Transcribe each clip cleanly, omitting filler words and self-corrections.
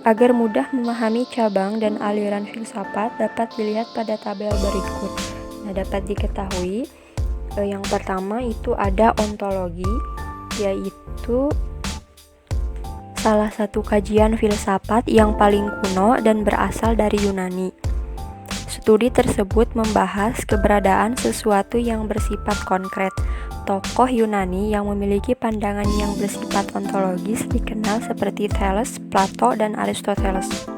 Agar mudah memahami cabang dan aliran filsafat dapat dilihat pada tabel berikut. Nah, dapat diketahui yang pertama itu ada ontologi, yaitu salah satu kajian filsafat yang paling kuno dan berasal dari Yunani. Studi tersebut membahas keberadaan sesuatu yang bersifat konkret. Tokoh Yunani yang memiliki pandangan yang bersifat ontologis dikenal seperti Thales, Plato, dan Aristoteles.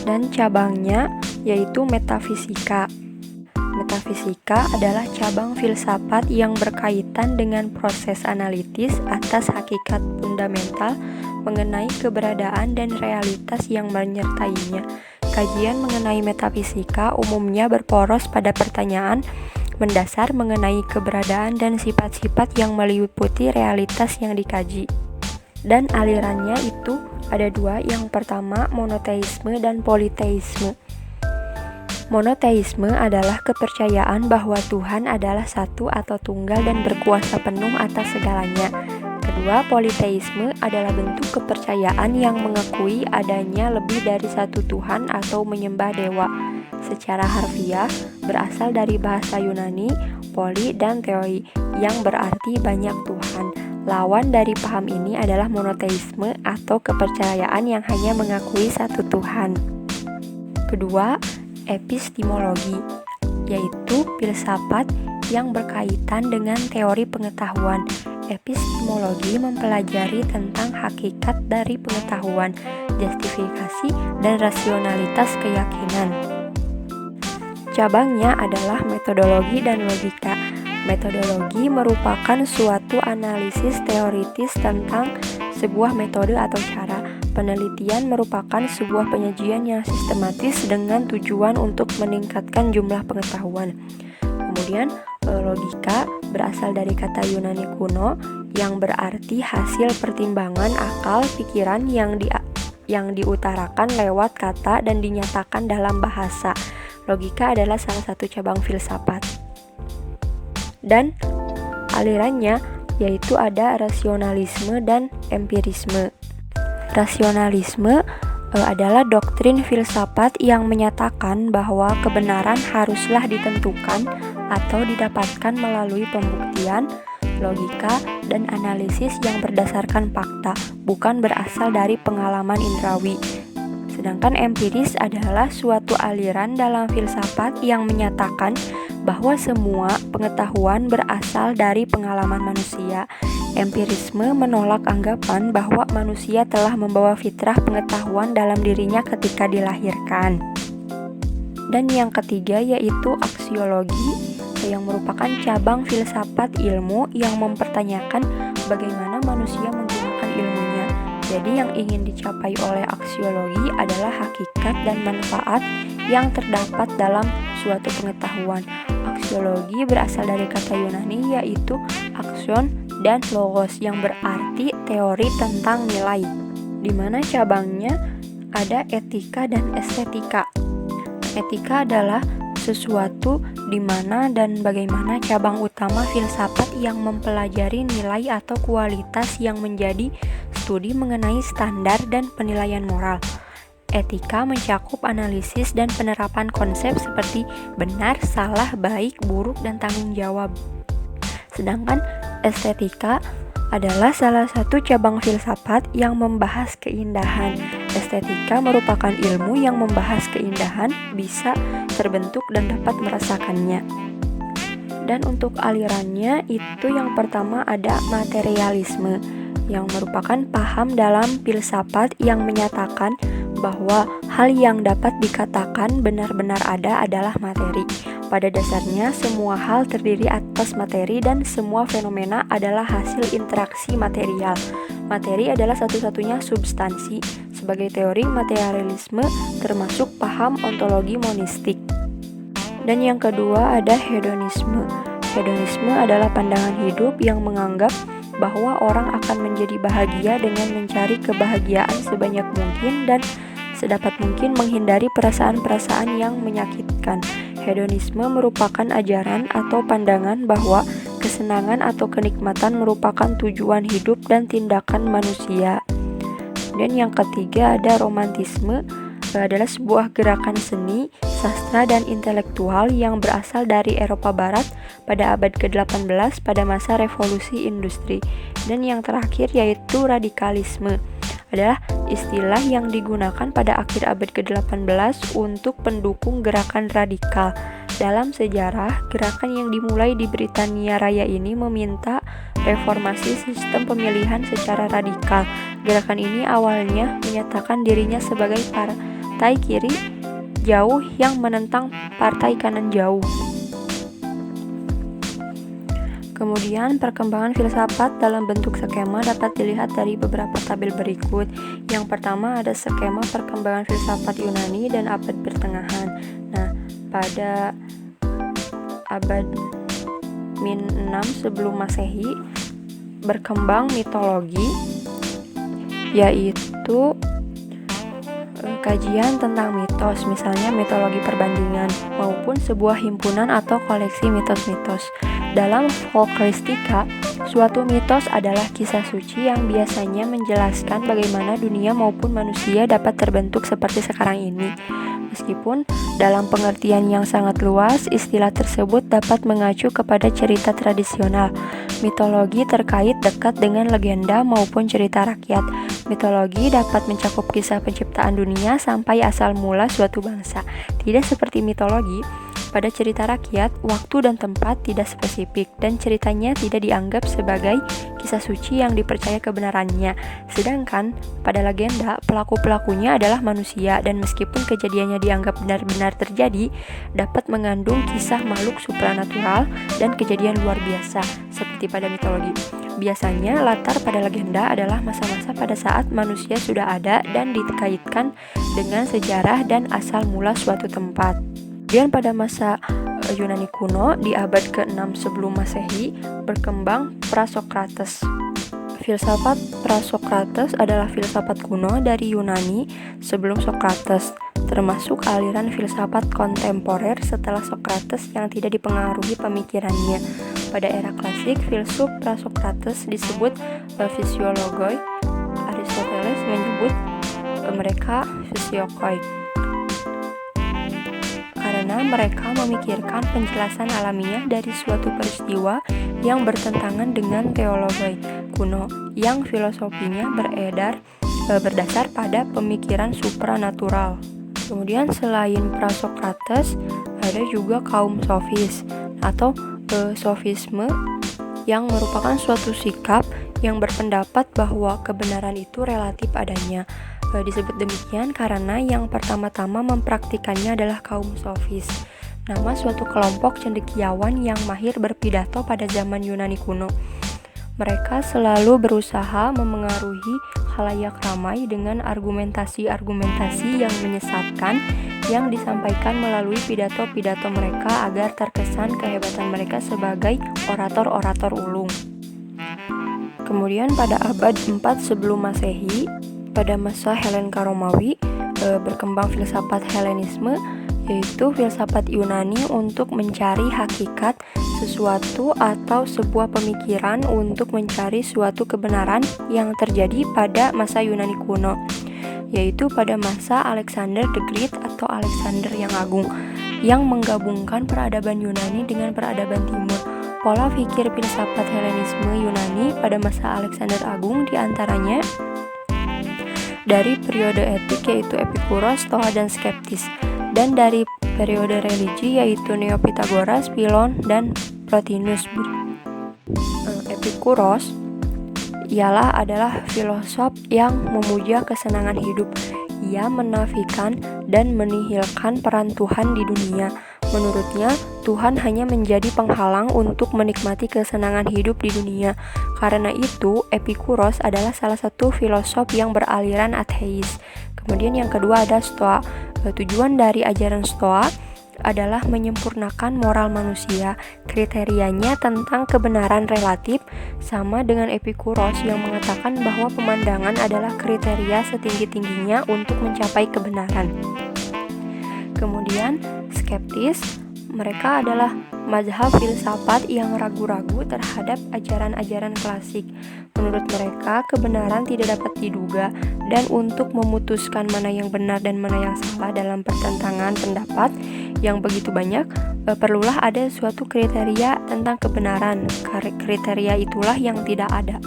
Dan cabangnya yaitu metafisika. Metafisika adalah cabang filsafat yang berkaitan dengan proses analitis atas hakikat fundamental mengenai keberadaan dan realitas yang menyertainya. Kajian mengenai metafisika umumnya berporos pada pertanyaan mendasar mengenai keberadaan dan sifat-sifat yang meliputi realitas yang dikaji. Dan alirannya itu ada dua, yang pertama monoteisme dan politeisme. Monoteisme adalah kepercayaan bahwa Tuhan adalah satu atau tunggal dan berkuasa penuh atas segalanya. Kedua, politeisme adalah bentuk kepercayaan yang mengakui adanya lebih dari satu Tuhan atau menyembah dewa. Secara harfiah, berasal dari bahasa Yunani, poli dan theoi, yang berarti banyak Tuhan. Lawan dari paham ini adalah monoteisme atau kepercayaan yang hanya mengakui satu Tuhan. Kedua, epistemologi, yaitu filsafat yang berkaitan dengan teori pengetahuan. Epistemologi mempelajari tentang hakikat dari pengetahuan, justifikasi, dan rasionalitas keyakinan. Cabangnya adalah metodologi dan logika. Metodologi merupakan suatu analisis teoritis tentang sebuah metode atau cara. Penelitian merupakan sebuah penyajian yang sistematis dengan tujuan untuk meningkatkan jumlah pengetahuan. Kemudian logika berasal dari kata Yunani kuno yang berarti hasil pertimbangan akal pikiran yang diutarakan lewat kata dan dinyatakan dalam bahasa. Logika adalah salah satu cabang filsafat. Dan alirannya yaitu ada rasionalisme dan empirisme. Rasionalisme adalah doktrin filsafat yang menyatakan bahwa kebenaran haruslah ditentukan atau didapatkan melalui pembuktian, logika, dan analisis yang berdasarkan fakta, bukan berasal dari pengalaman indrawi. Sedangkan empiris adalah suatu aliran dalam filsafat yang menyatakan bahwa semua pengetahuan berasal dari pengalaman manusia. Empirisme menolak anggapan bahwa manusia telah membawa fitrah pengetahuan dalam dirinya ketika dilahirkan. Dan yang ketiga yaitu aksiologi, yang merupakan cabang filsafat ilmu yang mempertanyakan bagaimana manusia menggunakan ilmunya. Jadi yang ingin dicapai oleh aksiologi adalah hakikat dan manfaat yang terdapat dalam suatu pengetahuan. Aksiologi berasal dari kata Yunani yaitu aksion dan logos yang berarti teori tentang nilai, di mana cabangnya ada etika dan estetika. Etika adalah sesuatu di mana dan bagaimana cabang utama filsafat yang mempelajari nilai atau kualitas yang menjadi studi mengenai standar dan penilaian moral. Etika mencakup analisis dan penerapan konsep seperti benar, salah, baik, buruk, dan tanggung jawab. Sedangkan estetika adalah salah satu cabang filsafat yang membahas keindahan. Estetika merupakan ilmu yang membahas keindahan, bisa terbentuk dan dapat merasakannya. Dan untuk alirannya itu yang pertama ada materialisme, yang merupakan paham dalam filsafat yang menyatakan bahwa hal yang dapat dikatakan benar-benar ada adalah materi. Pada dasarnya semua hal terdiri atas materi dan semua fenomena adalah hasil interaksi material. Materi adalah satu-satunya substansi. Sebagai teori materialisme termasuk paham ontologi monistik. Dan yang kedua ada hedonisme. Hedonisme adalah pandangan hidup yang menganggap bahwa orang akan menjadi bahagia dengan mencari kebahagiaan sebanyak mungkin dan sedapat mungkin menghindari perasaan-perasaan yang menyakitkan. Hedonisme merupakan ajaran atau pandangan bahwa kesenangan atau kenikmatan merupakan tujuan hidup dan tindakan manusia. Kemudian yang ketiga ada romantisme, adalah sebuah gerakan seni, sastra, dan intelektual yang berasal dari Eropa Barat pada abad ke-18 pada masa revolusi industri. Dan yang terakhir yaitu radikalisme, adalah istilah yang digunakan pada akhir abad ke-18 untuk pendukung gerakan radikal. Dalam sejarah, gerakan yang dimulai di Britania Raya ini meminta reformasi sistem pemilihan secara radikal. Gerakan ini awalnya menyatakan dirinya sebagai partai kiri jauh yang menentang partai kanan jauh. Kemudian perkembangan filsafat dalam bentuk skema dapat dilihat dari beberapa tabel berikut. Yang pertama ada skema perkembangan filsafat Yunani dan abad pertengahan. Nah, pada abad min-6 sebelum Masehi berkembang mitologi, yaitu kajian tentang mitos, misalnya mitologi perbandingan, maupun sebuah himpunan atau koleksi mitos-mitos. Dalam folkloristika, suatu mitos adalah kisah suci yang biasanya menjelaskan bagaimana dunia maupun manusia dapat terbentuk seperti sekarang ini. Meskipun dalam pengertian yang sangat luas, istilah tersebut dapat mengacu kepada cerita tradisional. Mitologi terkait dekat dengan legenda maupun cerita rakyat. Mitologi dapat mencakup kisah penciptaan dunia sampai asal mula suatu bangsa. Tidak seperti mitologi, pada cerita rakyat, waktu dan tempat tidak spesifik dan ceritanya tidak dianggap sebagai kisah suci yang dipercaya kebenarannya. Sedangkan pada legenda, pelaku-pelakunya adalah manusia dan meskipun kejadiannya dianggap benar-benar terjadi, dapat mengandung kisah makhluk supranatural dan kejadian luar biasa seperti pada mitologi. Biasanya latar pada legenda adalah masa-masa pada saat manusia sudah ada dan dikaitkan dengan sejarah dan asal mula suatu tempat. Kemudian pada masa Yunani kuno di abad ke-6 sebelum Masehi berkembang Prasokrates. Filsafat Prasokrates adalah filsafat kuno dari Yunani sebelum Sokrates, termasuk aliran filsafat kontemporer setelah Sokrates yang tidak dipengaruhi pemikirannya. Pada era klasik, filsuf Prasokrates disebut fisiologoi. Aristoteles menyebut mereka fisiokoi, karena mereka memikirkan penjelasan alamiah dari suatu peristiwa yang bertentangan dengan teologi kuno yang filosofinya berdasar pada pemikiran supranatural. Kemudian selain Prasokrates ada juga kaum sofis atau sofisme yang merupakan suatu sikap yang berpendapat bahwa kebenaran itu relatif adanya. Disebut demikian karena yang pertama-tama mempraktikannya adalah kaum sofis, nama suatu kelompok cendekiawan yang mahir berpidato pada zaman Yunani kuno. Mereka selalu berusaha memengaruhi khalayak ramai dengan argumentasi-argumentasi yang menyesatkan yang disampaikan melalui pidato-pidato mereka agar terkesan kehebatan mereka sebagai orator-orator ulung. Kemudian pada abad 4 sebelum Masehi, pada masa Helenka Romawi, berkembang filsafat Helenisme, yaitu filsafat Yunani untuk mencari hakikat sesuatu atau sebuah pemikiran untuk mencari suatu kebenaran yang terjadi pada masa Yunani kuno, yaitu pada masa Alexander the Great atau Alexander yang Agung, yang menggabungkan peradaban Yunani dengan peradaban Timur. Pola pikir filsafat Helenisme Yunani pada masa Alexander Agung diantaranya dari periode etik yaitu Epikuros, Stoa, dan Skeptis, dan dari periode religi yaitu Neopitagoras, Pilon, dan Plotinus. Epikuros adalah filosof yang memuja kesenangan hidup. Ia menafikan dan menihilkan peran Tuhan di dunia. Menurutnya, Tuhan hanya menjadi penghalang untuk menikmati kesenangan hidup di dunia. Karena itu, Epikuros adalah salah satu filosof yang beraliran ateis. Kemudian yang kedua ada Stoa. Tujuan dari ajaran Stoa adalah menyempurnakan moral manusia. Kriterianya tentang kebenaran relatif sama dengan Epikuros yang mengatakan bahwa pemandangan adalah kriteria setinggi-tingginya untuk mencapai kebenaran. Kemudian Skeptis Mereka adalah mazhab filsafat yang ragu-ragu terhadap ajaran-ajaran klasik. Menurut mereka, kebenaran tidak dapat diduga, dan untuk memutuskan mana yang benar dan mana yang salah dalam pertentangan pendapat yang begitu banyak, perlulah ada suatu kriteria tentang kebenaran. Kriteria itulah yang tidak ada.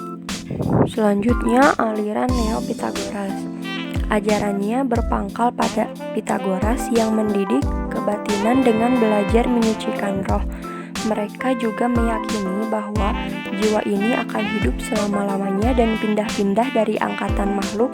Selanjutnya, aliran Neo-Pitagoras. Ajarannya berpangkal pada Pitagoras yang mendidik kebatinan dengan belajar menyucikan roh. Mereka juga meyakini bahwa jiwa ini akan hidup selama-lamanya dan pindah-pindah dari angkatan makhluk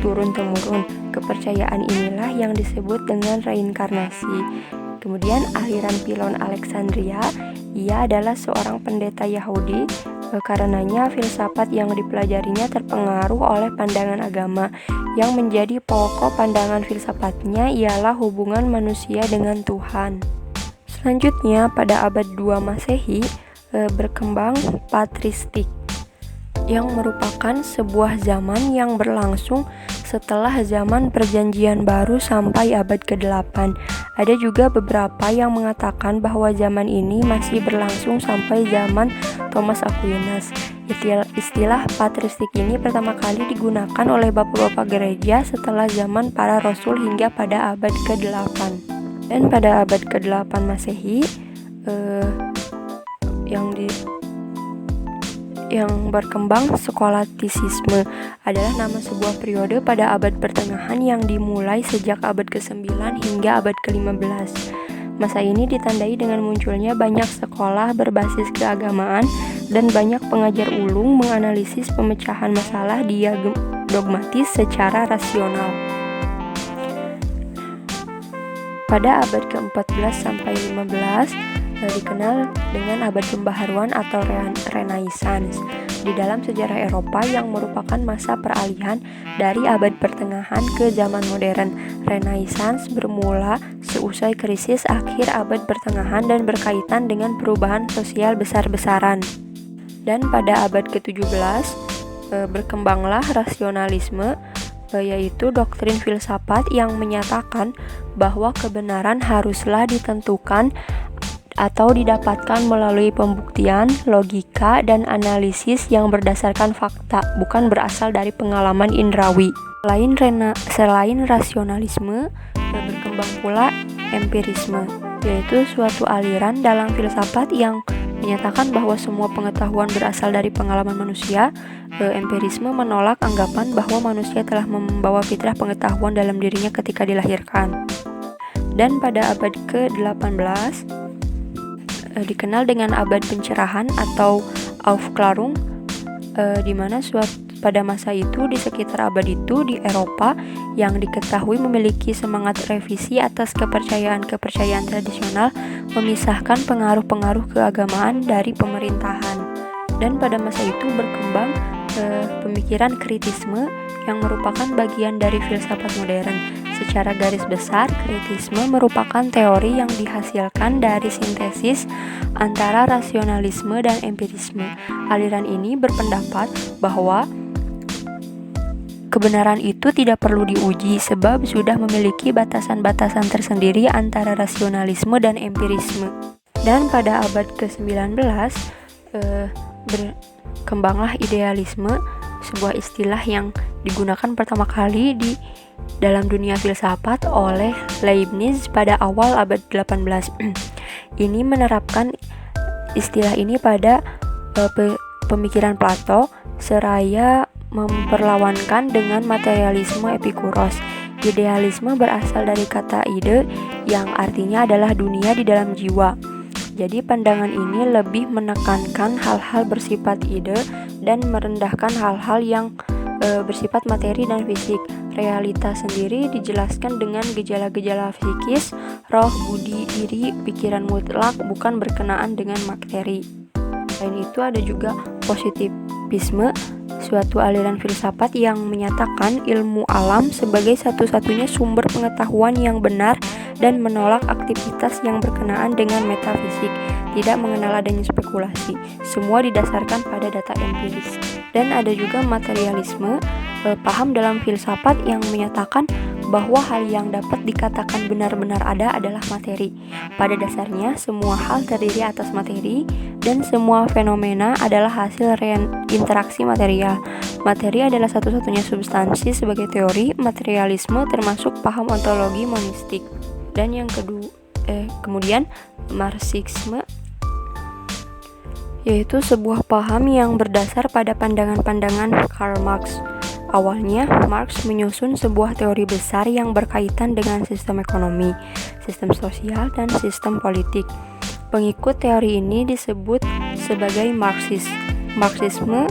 turun-temurun. Kepercayaan inilah yang disebut dengan reinkarnasi. Kemudian aliran Pilon Alexandria, ia adalah seorang pendeta Yahudi. Karenanya filsafat yang dipelajarinya terpengaruh oleh pandangan agama. Yang menjadi pokok pandangan filsafatnya ialah hubungan manusia dengan Tuhan. Selanjutnya, pada abad 2 Masehi berkembang patristik, yang merupakan sebuah zaman yang berlangsung setelah zaman Perjanjian Baru sampai abad ke-8. Ada juga beberapa yang mengatakan bahwa zaman ini masih berlangsung sampai zaman Thomas Aquinas. Istilah patristik ini pertama kali digunakan oleh bapak-bapak gereja setelah zaman para rasul hingga pada abad ke-8. Dan pada abad ke-8 Masehi yang berkembang skolatisisme adalah nama sebuah periode pada abad pertengahan yang dimulai sejak abad ke-9 hingga abad ke-15. Masa ini ditandai dengan munculnya banyak sekolah berbasis keagamaan dan banyak pengajar ulung menganalisis pemecahan masalah dogmatis secara rasional. Pada abad ke-14 sampai 15 dikenal dengan abad pembaharuan atau Renaissance di dalam sejarah Eropa yang merupakan masa peralihan dari abad pertengahan ke zaman modern. Renaissance bermula seusai krisis akhir abad pertengahan dan berkaitan dengan perubahan sosial besar-besaran. Dan pada abad ke-17 berkembanglah rasionalisme, yaitu doktrin filsafat yang menyatakan bahwa kebenaran haruslah ditentukan atau didapatkan melalui pembuktian, logika, dan analisis yang berdasarkan fakta, bukan berasal dari pengalaman indrawi. Selain rasionalisme, berkembang pula empirisme, yaitu suatu aliran dalam filsafat yang menyatakan bahwa semua pengetahuan berasal dari pengalaman manusia. Empirisme menolak anggapan bahwa manusia telah membawa fitrah pengetahuan dalam dirinya ketika dilahirkan. Dan pada abad ke-18 dikenal dengan abad pencerahan atau Aufklärung, di mana pada masa itu di sekitar abad itu di Eropa yang diketahui memiliki semangat revisi atas kepercayaan tradisional, memisahkan pengaruh-pengaruh keagamaan dari pemerintahan. Dan pada masa itu berkembang pemikiran kritisme yang merupakan bagian dari filsafat modern. Secara garis besar, kritisme merupakan teori yang dihasilkan dari sintesis antara rasionalisme dan empirisme. Aliran ini berpendapat bahwa kebenaran itu tidak perlu diuji sebab sudah memiliki batasan-batasan tersendiri antara rasionalisme dan empirisme. Dan pada abad ke-19 berkembanglah idealisme, sebuah istilah yang digunakan pertama kali di dalam dunia filsafat oleh Leibniz pada awal abad 18. Ini menerapkan istilah ini pada pemikiran Plato seraya memperlawankan dengan materialisme Epikuros. Idealisme berasal dari kata ide yang artinya adalah dunia di dalam jiwa. Jadi pandangan ini lebih menekankan hal-hal bersifat ide dan merendahkan hal-hal yang bersifat materi dan fisik. Realitas sendiri dijelaskan dengan gejala-gejala psikis, roh, budi, diri, pikiran mutlak, bukan berkenaan dengan materi. Selain itu ada juga positivisme, suatu aliran filsafat yang menyatakan ilmu alam sebagai satu-satunya sumber pengetahuan yang benar dan menolak aktivitas yang berkenaan dengan metafisik, tidak mengenal adanya spekulasi. Semua didasarkan pada data empiris. Dan ada juga materialisme, paham dalam filsafat yang menyatakan bahwa hal yang dapat dikatakan benar-benar ada adalah materi. Pada dasarnya, semua hal terdiri atas materi, dan semua fenomena adalah hasil interaksi material. Materi adalah satu-satunya substansi sebagai teori materialisme, termasuk paham ontologi monistik. Dan yang kemudian Marxisme, yaitu sebuah paham yang berdasar pada pandangan-pandangan Karl Marx. Awalnya, Marx menyusun sebuah teori besar yang berkaitan dengan sistem ekonomi, sistem sosial, dan sistem politik. Pengikut teori ini disebut sebagai Marxis. Marxisme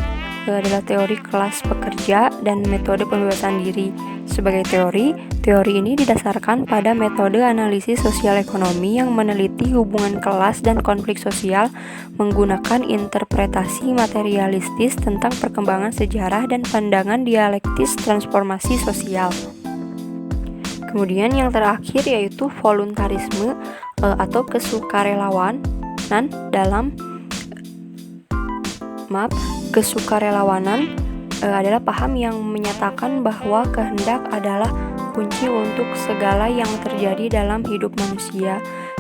adalah teori kelas pekerja dan metode pembebasan diri. Sebagai teori ini didasarkan pada metode analisis sosial ekonomi yang meneliti hubungan kelas dan konflik sosial menggunakan interpretasi materialistis tentang perkembangan sejarah dan pandangan dialektis transformasi sosial. Kemudian yang terakhir yaitu voluntarisme atau kesukarelawanan kesukarelawanan adalah paham yang menyatakan bahwa kehendak adalah kunci untuk segala yang terjadi dalam hidup manusia.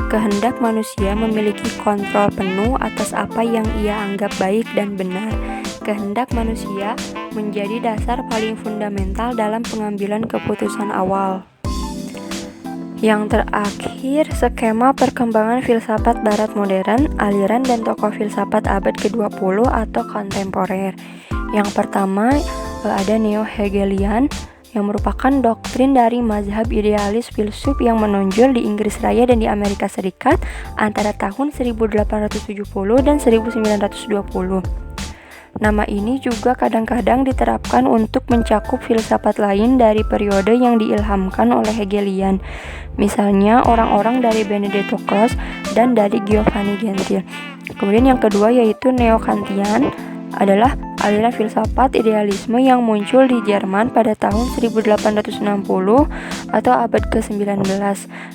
Kehendak manusia memiliki kontrol penuh atas apa yang ia anggap baik dan benar. Kehendak manusia menjadi dasar paling fundamental dalam pengambilan keputusan awal. Yang terakhir, skema perkembangan filsafat barat modern, aliran dan tokoh filsafat abad ke-20 atau kontemporer. Yang pertama ada neo-hegelian yang merupakan doktrin dari mazhab idealis filsuf yang menonjol di Inggris Raya dan di Amerika Serikat antara tahun 1870 dan 1920. Nama ini juga kadang-kadang diterapkan untuk mencakup filsafat lain dari periode yang diilhamkan oleh Hegelian, misalnya orang-orang dari Benedetto Croce dan dari Giovanni Gentile. Kemudian yang kedua yaitu neo-Kantian, adalah aliran filsafat idealisme yang muncul di Jerman pada tahun 1860 atau abad ke-19.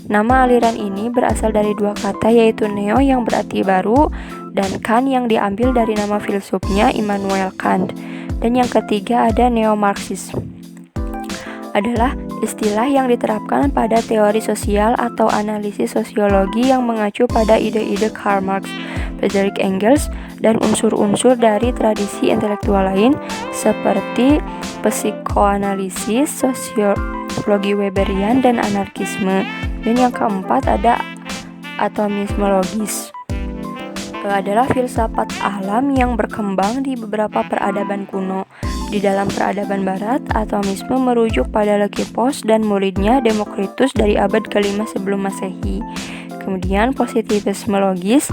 Nama aliran ini berasal dari dua kata yaitu neo yang berarti baru dan Kant yang diambil dari nama filsufnya Immanuel Kant. Dan yang ketiga ada neo-Marxisme, adalah istilah yang diterapkan pada teori sosial atau analisis sosiologi yang mengacu pada ide-ide Karl Marx, Friedrich Engels, dan unsur-unsur dari tradisi intelektual lain seperti psikoanalisis, sosiologi Weberian, dan anarkisme. Dan yang keempat ada atomisme logis, adalah filsafat alam yang berkembang di beberapa peradaban kuno. Di dalam peradaban barat, atomisme merujuk pada Leucippus dan muridnya Demokritus dari abad ke-5 sebelum Masehi. Kemudian positivisme logis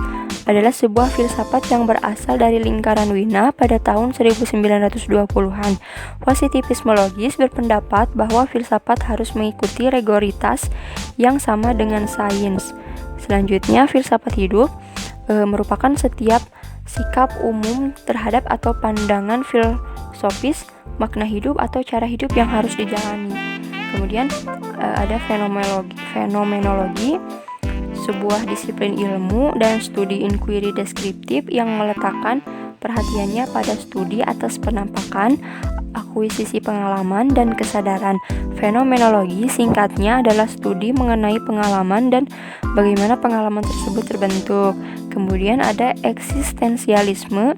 adalah sebuah filsafat yang berasal dari lingkaran Wina pada tahun 1920-an. Positivisme logis berpendapat bahwa filsafat harus mengikuti rigoritas yang sama dengan sains. Selanjutnya, filsafat hidup merupakan setiap sikap umum terhadap atau pandangan filosofis, makna hidup atau cara hidup yang harus dijalani. Kemudian ada fenomenologi, sebuah disiplin ilmu dan studi inquiry deskriptif yang meletakkan perhatiannya pada studi atas penampakan, akuisisi pengalaman, dan kesadaran. Fenomenologi singkatnya adalah studi mengenai pengalaman dan bagaimana pengalaman tersebut terbentuk. Kemudian ada eksistensialisme,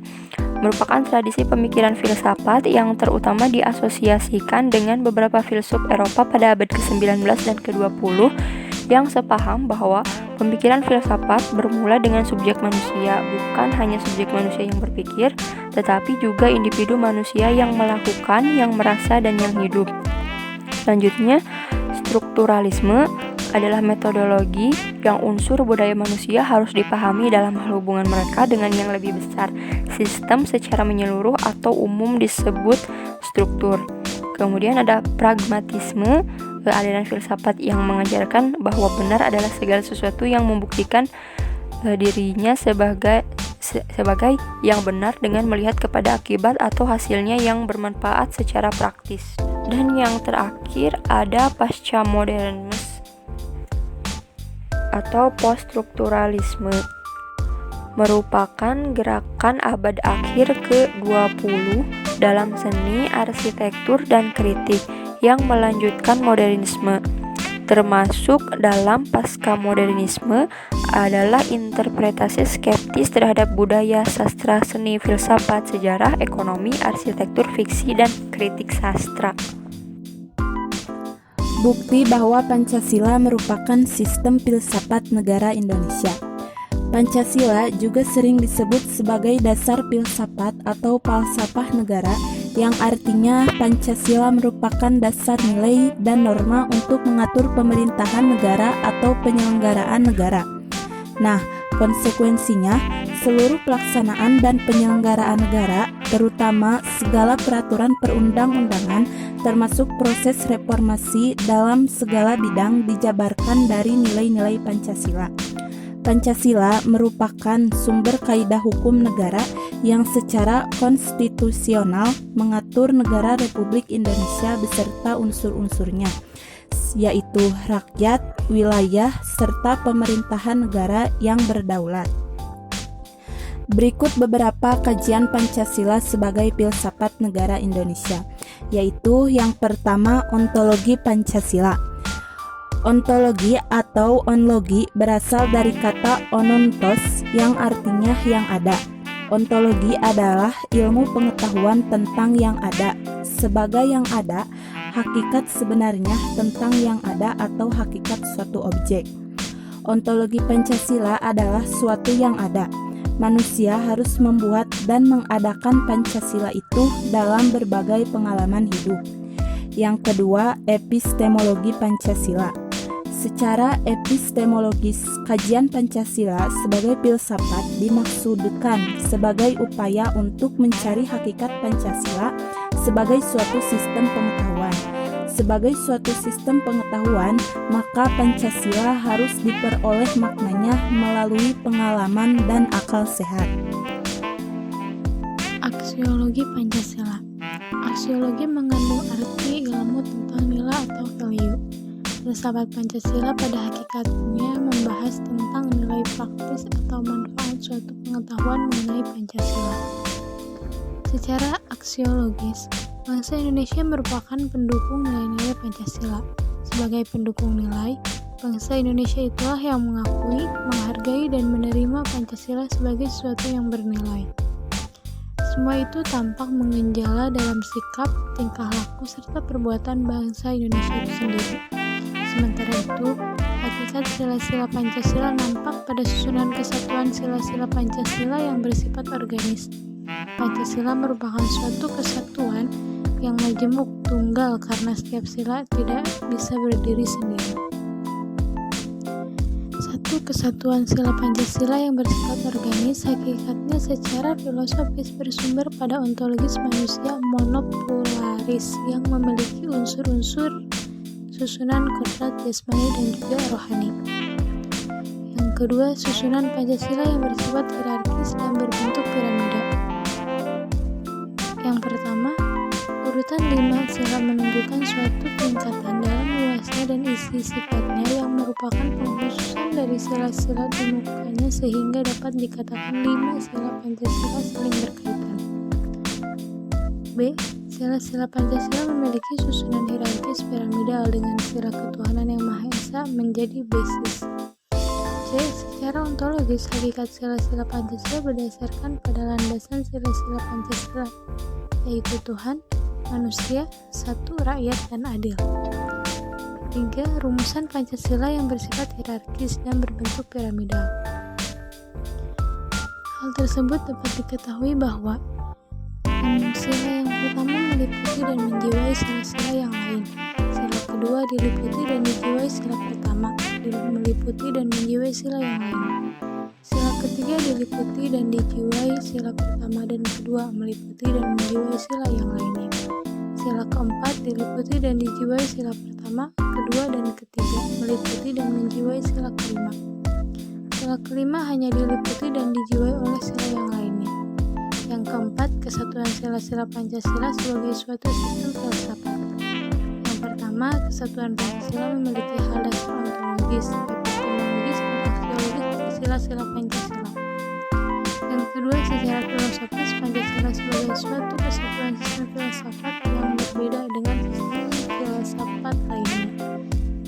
merupakan tradisi pemikiran filsafat yang terutama diasosiasikan dengan beberapa filsuf Eropa pada abad ke-19 dan ke-20 yang sepaham bahwa pemikiran filsafat bermula dengan subjek manusia, bukan hanya subjek manusia yang berpikir, tetapi juga individu manusia yang melakukan, yang merasa, dan yang hidup. Selanjutnya, strukturalisme adalah metodologi yang unsur budaya manusia harus dipahami dalam hal hubungan mereka dengan yang lebih besar. Sistem secara menyeluruh atau umum disebut struktur. Kemudian ada pragmatisme, aliran filsafat yang mengajarkan bahwa benar adalah segala sesuatu yang membuktikan dirinya sebagai yang benar dengan melihat kepada akibat atau hasilnya yang bermanfaat secara praktis. Dan yang terakhir ada pascamodernisme atau poststrukturalisme, merupakan gerakan abad akhir ke-20 dalam seni, arsitektur, dan kritik yang melanjutkan modernisme. Termasuk dalam pasca-modernisme adalah interpretasi skeptis terhadap budaya, sastra, seni, filsafat, sejarah, ekonomi, arsitektur, fiksi, dan kritik sastra. Bukti bahwa Pancasila merupakan sistem filsafat negara Indonesia. Pancasila juga sering disebut sebagai dasar filsafat atau falsafah negara, yang artinya Pancasila merupakan dasar nilai dan norma untuk mengatur pemerintahan negara atau penyelenggaraan negara. Nah, konsekuensinya, seluruh pelaksanaan dan penyelenggaraan negara, terutama segala peraturan perundang-undangan, termasuk proses reformasi dalam segala bidang dijabarkan dari nilai-nilai Pancasila. Pancasila merupakan sumber kaidah hukum negara yang secara konstitusional mengatur negara Republik Indonesia beserta unsur-unsurnya, yaitu rakyat, wilayah, serta pemerintahan negara yang berdaulat. Berikut beberapa kajian Pancasila sebagai filsafat negara Indonesia, yaitu yang pertama, ontologi Pancasila. Ontologi atau onlogi berasal dari kata onontos yang artinya yang ada. Ontologi adalah ilmu pengetahuan tentang yang ada. Sebagai yang ada, hakikat sebenarnya tentang yang ada atau hakikat suatu objek. Ontologi Pancasila adalah suatu yang ada. Manusia harus membuat dan mengadakan Pancasila itu dalam berbagai pengalaman hidup. Yang kedua, epistemologi Pancasila. Secara epistemologis, kajian Pancasila sebagai filsafat dimaksudkan sebagai upaya untuk mencari hakikat Pancasila sebagai suatu sistem pengetahuan. Sebagai suatu sistem pengetahuan, maka Pancasila harus diperoleh maknanya melalui pengalaman dan akal sehat. Aksiologi Pancasila. Aksiologi mengandung arti ilmu tentang nilai atau value. Filsafat Pancasila pada hakikatnya membahas tentang nilai praktis atau manfaat suatu pengetahuan mengenai Pancasila. Secara aksiologis, bangsa Indonesia merupakan pendukung nilai-nilai Pancasila. Sebagai pendukung nilai, bangsa Indonesia itulah yang mengakui, menghargai, dan menerima Pancasila sebagai sesuatu yang bernilai. Semua itu tampak mengenjala dalam sikap, tingkah laku, serta perbuatan bangsa Indonesia itu sendiri. Sementara itu, hakikat sila-sila Pancasila nampak pada susunan kesatuan sila-sila Pancasila yang bersifat organis. Pancasila merupakan suatu kesatuan yang majemuk tunggal karena setiap sila tidak bisa berdiri sendiri. Satu kesatuan sila Pancasila yang bersifat organis hakikatnya secara filosofis bersumber pada ontologis manusia monopolaris yang memiliki unsur-unsur susunan kodrat jasmani dan juga rohani. Yang kedua, susunan Pancasila yang bersifat hierarkis dan berbentuk piramida. Yang pertama, urutan 5 sila menunjukkan suatu tingkatan dalam luasnya dan isi sifatnya yang merupakan pengkhususan dari sila-sila di mukanya sehingga dapat dikatakan 5 sila Pancasila saling berkaitan. B. Sila-sila Pancasila memiliki susunan hierarkis piramidal dengan sila ketuhanan yang Maha Esa menjadi basis. C. Secara ontologis, hakikat sila-sila Pancasila berdasarkan pada landasan sila-sila Pancasila, yaitu Tuhan, manusia, satu, rakyat, dan adil. 3. Rumusan Pancasila yang bersifat hierarkis dan berbentuk piramidal. Hal tersebut dapat diketahui bahwa sila yang pertama meliputi dan menjiwai sila-sila yang lain. Sila kedua diliputi dan dijiwai sila pertama, meliputi dan menjiwai sila yang lain. Sila ketiga diliputi dan dijiwai sila pertama dan kedua, meliputi dan menjiwai sila yang lainnya. Sila keempat diliputi dan dijiwai sila pertama, kedua, dan ketiga, meliputi dan menjiwai sila kelima. Sila kelima hanya diliputi dan dijiwai oleh sila yang lainnya. Yang keempat, kesatuan sila-sila Pancasila sebagai suatu sistem filsafat. Yang pertama, kesatuan Pancasila memiliki hal dasar ontologis, epistemologis, dan aksiologis pada sila-sila Pancasila. Yang kedua, secara filosofis, Pancasila sebagai suatu kesatuan sistem filsafat yang berbeda dengan sistem filsafat filsafat lainnya.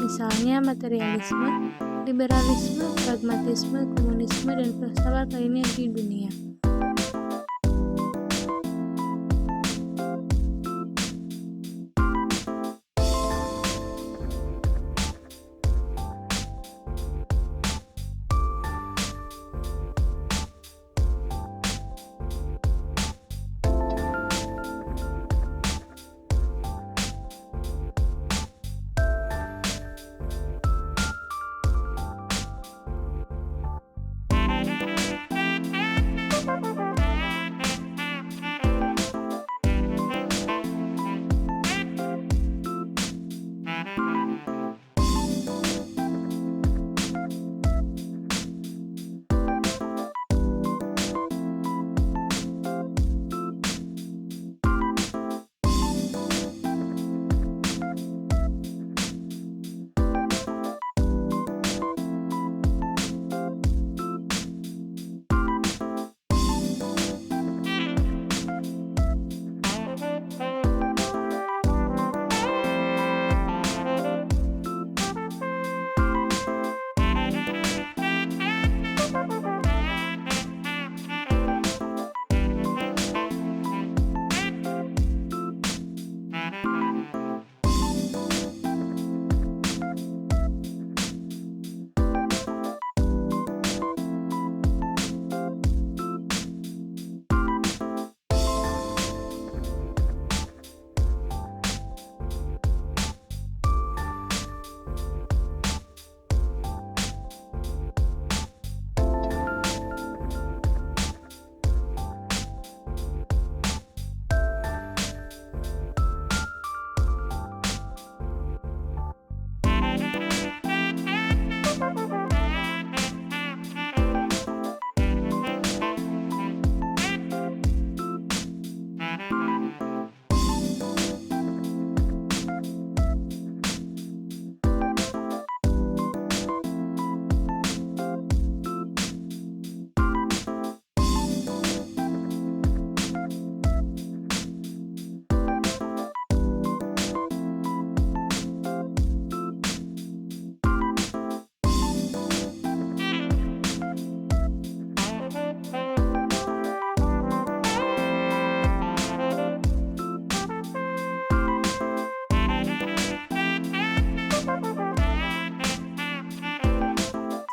Misalnya materialisme, liberalisme, pragmatisme, komunisme, dan filsafat lainnya di dunia.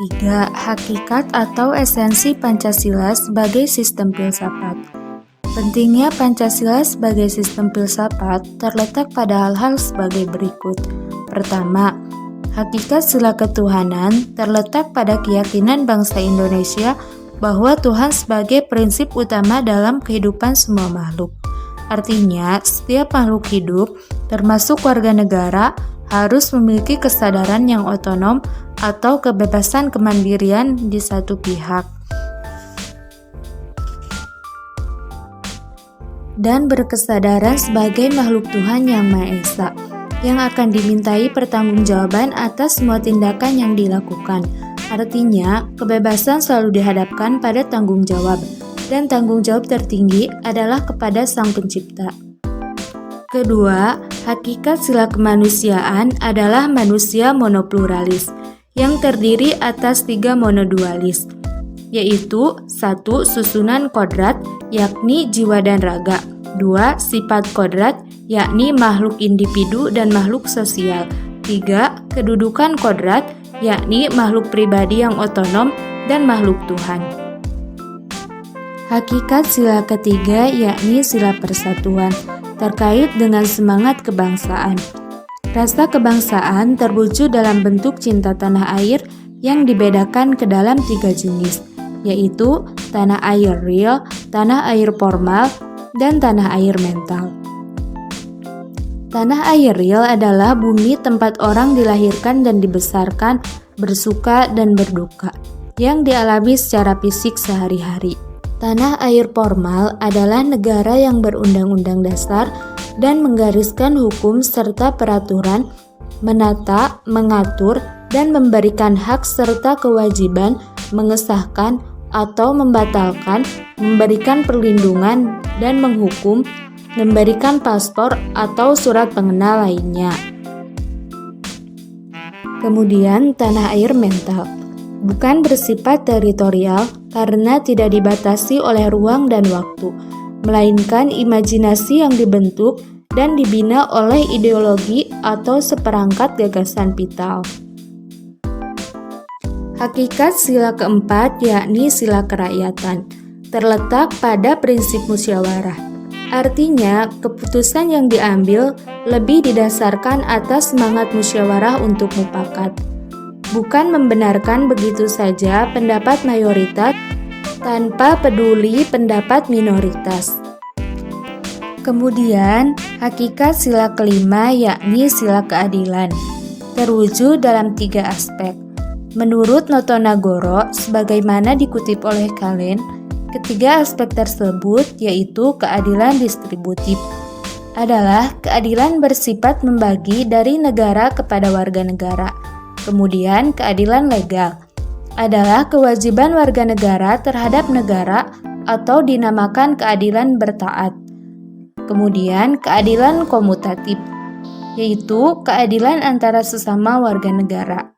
Tiga, hakikat atau esensi Pancasila sebagai sistem filsafat. Pentingnya Pancasila sebagai sistem filsafat terletak pada hal-hal sebagai berikut. Pertama, hakikat sila ketuhanan terletak pada keyakinan bangsa Indonesia bahwa Tuhan sebagai prinsip utama dalam kehidupan semua makhluk. Artinya, setiap makhluk hidup, termasuk warga negara, harus memiliki kesadaran yang otonom atau kebebasan kemandirian di satu pihak, dan berkesadaran sebagai makhluk Tuhan yang Maha Esa, yang akan dimintai pertanggungjawaban atas semua tindakan yang dilakukan. Artinya, kebebasan selalu dihadapkan pada tanggung jawab, dan tanggung jawab tertinggi adalah kepada Sang Pencipta. Kedua, hakikat sila kemanusiaan adalah manusia monopluralis, yang terdiri atas 3 monodualis, yaitu 1. Susunan kodrat, yakni jiwa dan raga. 2. Sifat kodrat, yakni makhluk individu dan makhluk sosial. 3. Kedudukan kodrat, yakni makhluk pribadi yang otonom dan makhluk Tuhan. Hakikat sila ketiga yakni sila persatuan, terkait dengan semangat kebangsaan. Rasa kebangsaan terwujud dalam bentuk cinta tanah air yang dibedakan ke dalam 3 jenis, yaitu tanah air real, tanah air formal, dan tanah air mental. Tanah air real adalah bumi tempat orang dilahirkan dan dibesarkan, bersuka dan berduka, yang dialami secara fisik sehari-hari. Tanah air formal adalah negara yang berundang-undang dasar dan menggariskan hukum serta peraturan, menata, mengatur, dan memberikan hak serta kewajiban, mengesahkan atau membatalkan, memberikan perlindungan, dan menghukum, memberikan paspor atau surat pengenal lainnya. Kemudian tanah air mental, bukan bersifat teritorial karena tidak dibatasi oleh ruang dan waktu, melainkan imajinasi yang dibentuk dan dibina oleh ideologi atau seperangkat gagasan vital. Hakikat sila keempat yakni sila kerakyatan, terletak pada prinsip musyawarah. Artinya, keputusan yang diambil lebih didasarkan atas semangat musyawarah untuk mufakat, bukan membenarkan begitu saja pendapat mayoritas tanpa peduli pendapat minoritas. Kemudian, hakikat sila kelima yakni sila keadilan, terwujud dalam 3 aspek. Menurut Noto Nagoro, sebagaimana dikutip oleh Kalen, ketiga aspek tersebut yaitu keadilan distributif adalah keadilan bersifat membagi dari negara kepada warga negara. Kemudian keadilan legal adalah kewajiban warga negara terhadap negara atau dinamakan keadilan bertaat. Kemudian keadilan komutatif yaitu keadilan antara sesama warga negara.